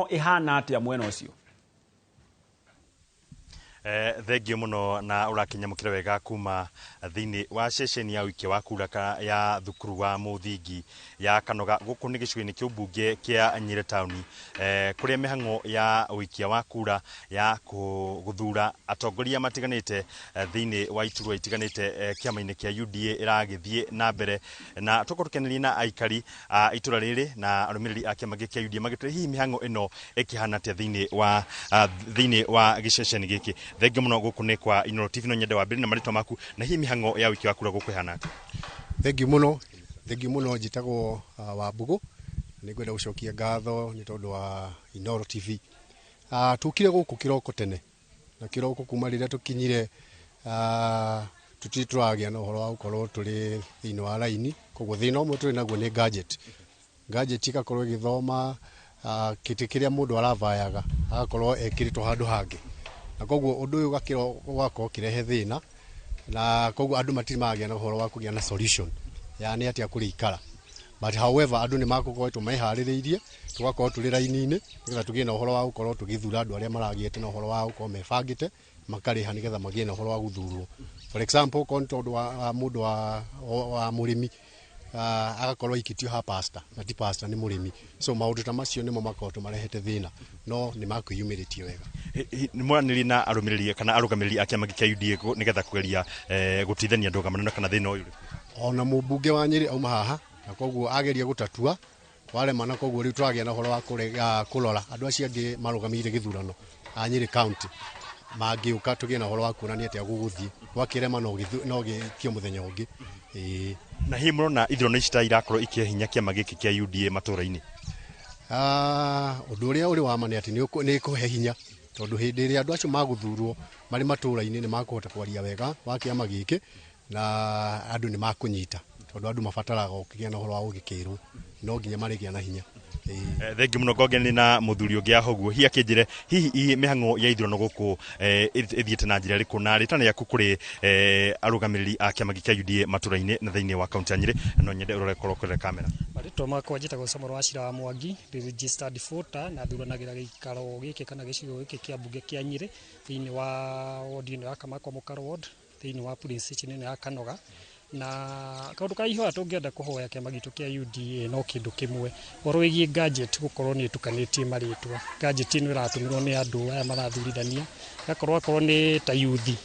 ihana atia mwena ucio. Thengio muno na urakinya mukire wega kuma thini wa session ya wiki wa kura ya thukuru wa muthingi ya Kanoga guku ni gicugini kiu mbunge kia Nyeri Town kuria mihango ya wiki wa kura ya guthura atongoria matiganite thini wa iturwa itiganite kiama-ini kia UDA iragithie na mbere na tukorukeneria na aikari itura riri na arumiriri a kiama kia UDA magitire hihi mihango ino ikihana atia thini wa giceceni giki. Thengio muno guku ni kwa Inooro TV no nyende wa mbere na maritwa maku na hihi mihango ya wiki wa kura guku ihana atia. Thengio muno njitagwo wa Mbugu ni ngwenda gucokia ngatho ni tondu wa Inooro TV. Tukire guku kiroko tene na kiroko kuma riria tukinyire tutituragia na uhoro wa gukorwo turi thini wa laini koguo thina umwe turi naguo ni gadget igakorwo igithoma kiti kiria mundu aravayaga agakorwo ekiritwo handu hangi na koguo undu uyu gakiro kirehe thina na koguo andu matiri magia na uhoro wa kugia na solution yani atia kurikara but however andu ni makukoetwo mehaririirie tugakorwo turi laini-ini nigetha tugie na uhoro wa gukorwo tugithura andu aria maragiete na uhoro wa gukorwo mebangite makariha nigetha magie na uhoro wa guthurwo. For example tondu wa mundu wa murimi agakorwo ikitio ha pastor na ti pastor ni murimi so maundu ta macio nimo makoto marehete thina no ni makuyumiritio wega ni mwaniri na arumiriri kana arugamiriri a kiama kia UDA nigetha kugeria gutithania ndogamano kana thina uyu ona mubunge wa Nyeri auma haha na koguo ageria gutatua wale mana koguo riu turagia na horo wa kurora andu acio angi marugamire githurano a Nyeri county magiuka tugie na horo wa kuonania atia guguthie gwakirema no gikio muthenya ungi na hihi murona ithurano ici ta irakorwo ikihinya kiama giki kia UDA matura-ini. Undu uria uri wa mane ati ni kuhe hinya tondu hindi ria andu acio maguthurwo mari matura-ini ni makuhota kwaria wega wa kiama giki na andu ni makunyita tondu andu mabataraga ukigia na horo wa ugikirwo no nginya marigia na hinya. Thengio muno ngogeni na muthuri ungi ahoguo hi akinjire hihi mihango ya ithurano guku ithiete na njira riku na ritana yaku kuri arugamiriri a kiama kia UDA matura-ini na thiini wa kaunti ya Nyeri no nyende urore korokore kamera maritwa makwa njitagwo Samoro wa Shira wa Mwangi registered voter na thuranagira gikaro giki kana gicigo giki kia mbunge kia Nyeri thiini wa ward-ini ya Kamakwa Mukaro ward thiini wa police station ya Kanoga na kaundu ka ihoya tungienda kuhoya kiama gitu kia UDA no kindu kimwe horo wigie gadget gukorwo ni tukanitie maritwa gadget ino iratumirwo ni andu aya marathurithania gakorwo ni ta yuthi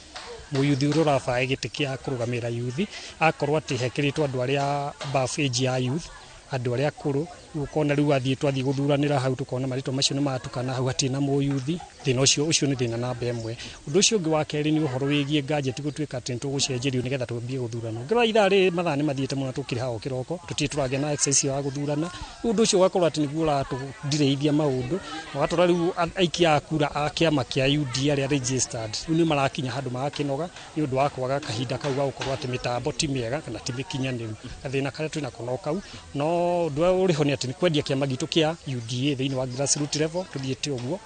muyuthi uru rafae giti kia kurugamira yuthi akorwo ati hekiritwo andu aria above age ya youth andu aria akuru ukona riu athie twathie guthuranira hau tukona maritwa macio ni matukana hau atina muyuthi thina ucio ni thina namba imwe undu ucio ungi wa keri ni uhoro wigie gadget gutuika ati tugucenjerio nigetha tumbie guthurana ngira ithara ri mathaa ni mathiete muno tukiri hao kiroko tutituragia na exercise ya guthurana undu ucio wakorwo ati niguo ratudireithia maundu watora riu aikia akura a kiama kia UDA aria registered ni marakinya handu makinoga ni undu wa kwaga kahinda kau ga gukorwo ati mitambo ti miega kana ti mikinyaniru kathina karia twina kono kau no undu uriho ni ati ni kwendia kiama gitu kia UDA thiini wa grassroots level tuthiete uguo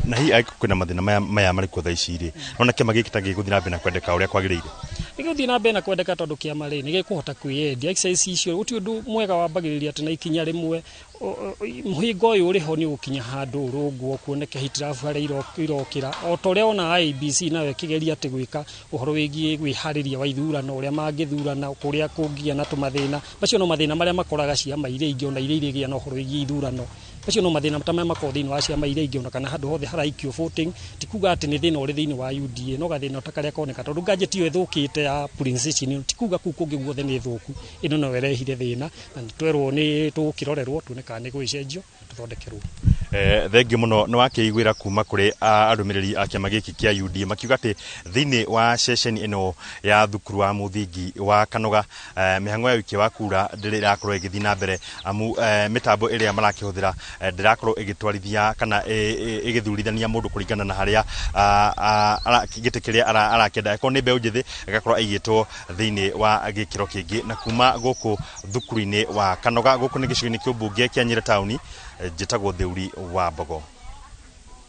na hi kwina mathina maya mari kwa thaici ri nona kiama giki tagi guthira mbere na kwendeka uria kwagiriire iguthira na mbere na kwendeka tondu kiama ri ni gikuhota kwiendia exercise icio uti undu mwega wa bagiriria ati na ikinya rimwe muhingo uyu uriho ni ukinya handu urungwo kuoneke hitirafu haria irokira o toria ona IBC nawe kigeria ati gwika uhoro wigie gwihariria wa ithurano uria mangithurana kuria kungia na tumathina macio no mathina maria makoraga ciama iria ingi ona iria igia na uhoro wigie ithurano macio no mathina matamaya makoro thiini wa ciama iria ingi ona kana handu hothe haraikio voting tikuga ati ni thina uri thiini wa UDA no gathina utakaria koneka tondu gadget iyo ithukite ya polling station tikuga ku kungi guothe ni thuku ino no erehire thina na twerwo ni tukirorerwo tuoneka ni gwicenjio tuthondekerwo. Thengio muno ni wakiiguira kuma kuri arumiriri a kiama giki kia UDA makiuga ati thiini wa session ino ya thukuru wa muthingi wa Kanoga mihango ya wiki wa kura ndirakorwo igithii na mbere amu mitambo iria marakihuthira ndirakorwo igitwarithia kana igithurithania mundu kuringana na haria giti kiria arakenda ko ni mbeu njithi agakorwo aigitwo thiini wa gikiro kingi na kuma guku thukuru-ini wa Kanoga guku ni gicigini kiu mbunge kia Nyeri Town njitagwo Theuri wa Mbogo.